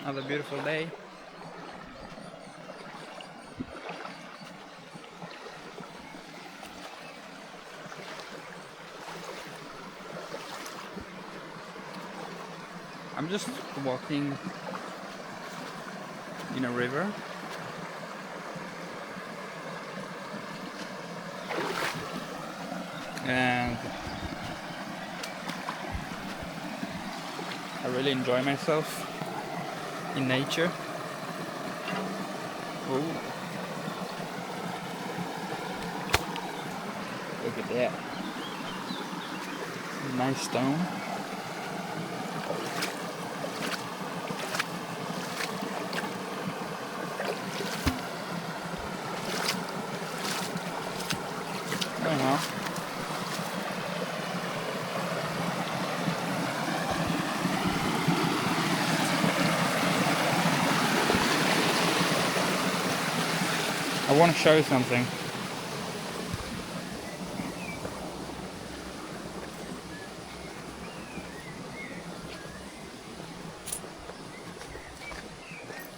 Another beautiful day. I'm just walking in a river. And I really enjoy myself in nature. Oh, look at that. Nice stone. Oh well. I want to show you something.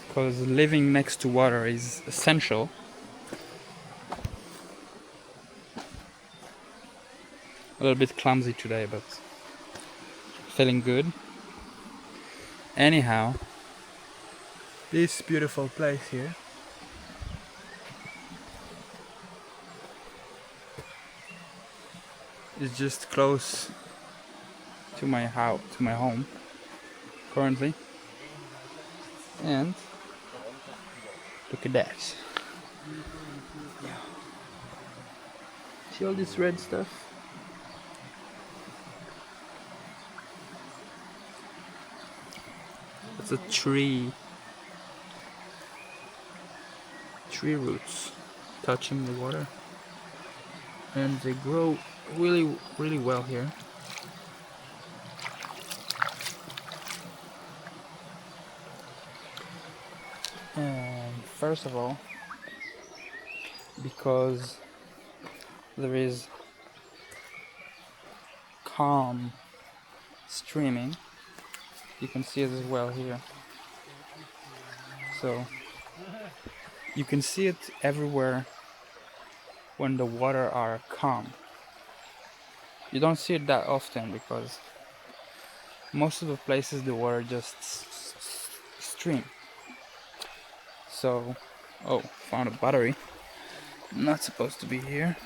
Because living next to water is essential. A little bit clumsy today, but feeling good. Anyhow, this beautiful place here is just close to my house, to my home currently. And look at that. See all this red stuff? It's a tree. Tree roots touching the water. And they grow really, really well here. And first of all, because there is calm streaming, you can see it as well here. So you can see it everywhere when the water are calm. You don't see it that often because most of the places the water just stream. So, oh, found a battery. Not supposed to be here.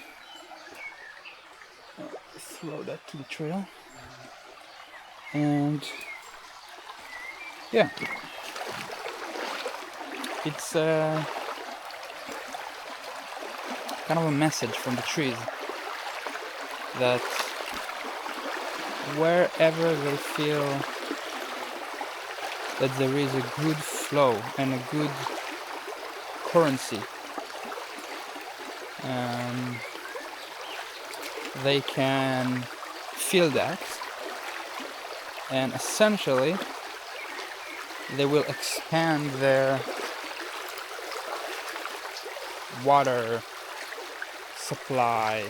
Throw that to the trail. And yeah, it's kind of a message from the trees that wherever they feel that there is a good flow and a good currency, they can feel that, and essentially they will expand their water supply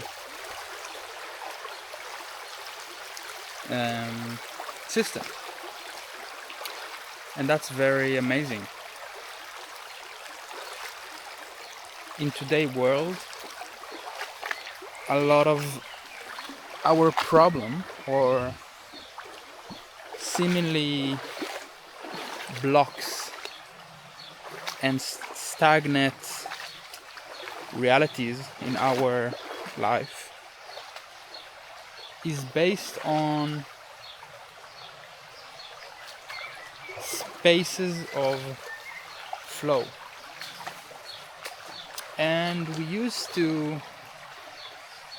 system. And that's very amazing. In today's world, a lot of our problem or seemingly blocks and stagnant realities in our life is based on spaces of flow. And we used to,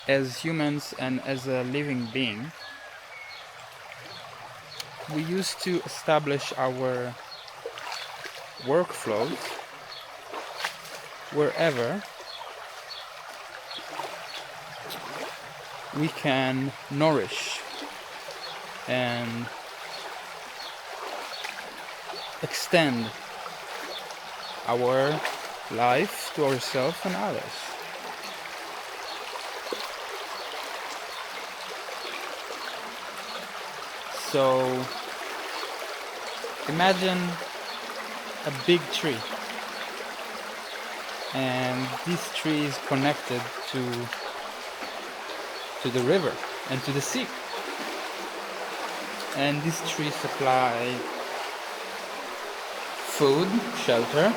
as humans and as a living being, we used to establish our workflows wherever we can nourish and extend our life to ourselves and others. So imagine a big tree, and this tree is connected to the river and to the sea, and this tree supply food, shelter,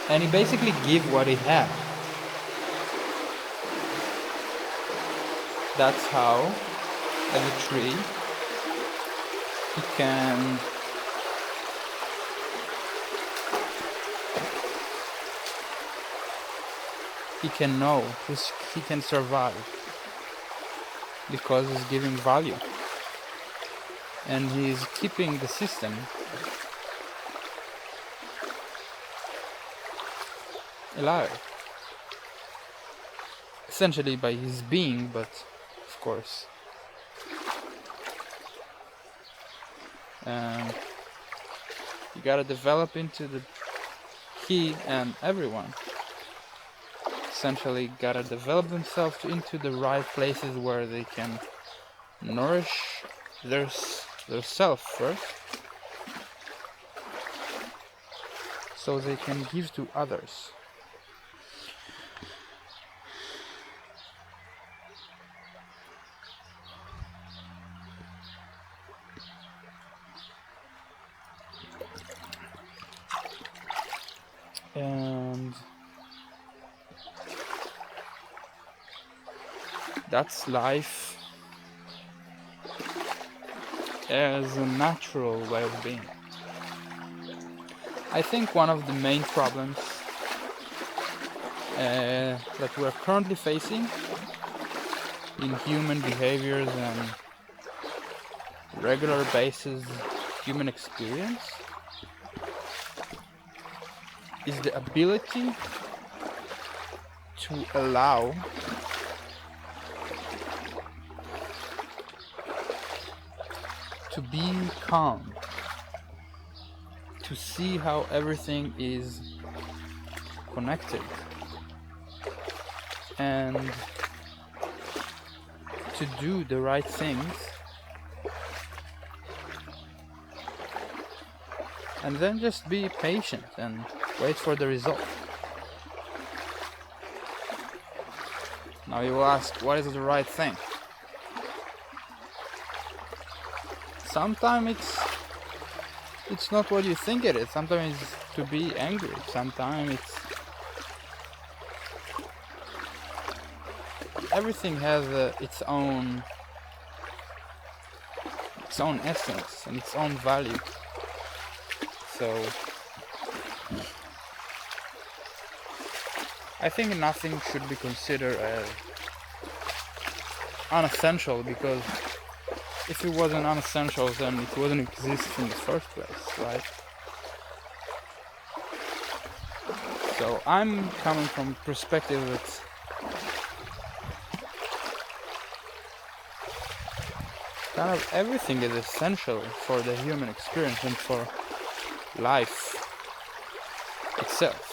and he basically give what he had. That's how, as a tree, he can know, he can survive, because he's giving value, and he's keeping the system alive, essentially by his being, but of course you gotta develop into the he and everyone essentially gotta develop themselves into the right places where they can nourish their self first, so they can give to others. And that's life as a natural way of being. I think one of the main problems that we're currently facing in human behaviors and regular basis human experience is the ability to allow to be calm, to see how everything is connected, and to do the right things, and then just be patient and wait for the result. Now you will ask, what is the right thing? Sometimes it's not what you think it is. Sometimes it's to be angry. Sometimes it's everything has its own essence and its own value. So I think nothing should be considered as unessential, because if it wasn't unessential, then it wouldn't exist in the first place, right? So I'm coming from a perspective that kind of everything is essential for the human experience and for life itself.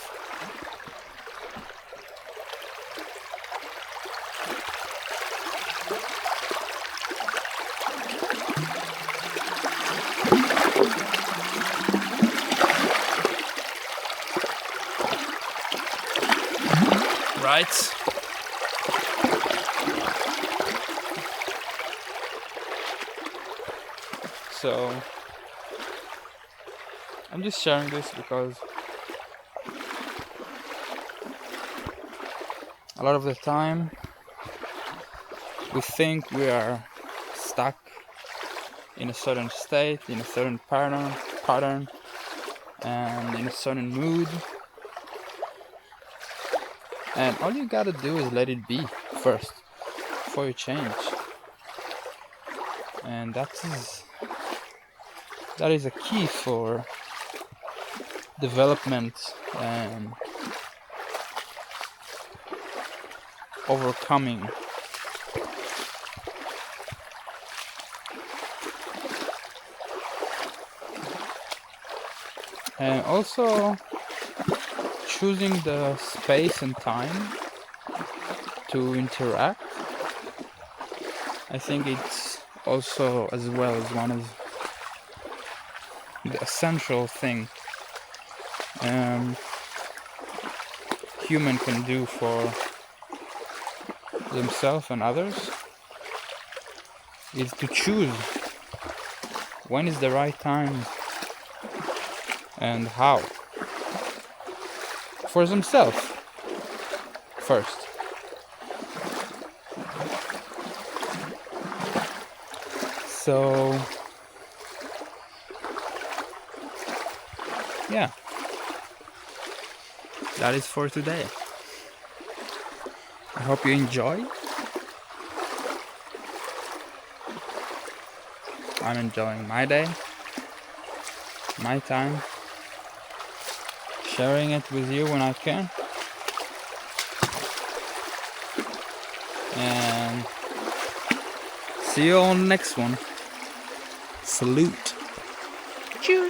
Right? So I'm just sharing this because a lot of the time we think we are stuck in a certain state, in a certain pattern, and in a certain mood. And all you gotta do is let it be first, before you change. And that is a key for development and overcoming and also choosing the space and time to interact. I think it's also as well as one of the essential thing human can do for themselves and others is to choose when is the right time and how for themselves first. So yeah, that is for today. I hope you enjoy. I'm enjoying my day, my time, sharing it with you when I can. And see you on the next one. Salute. Cheers.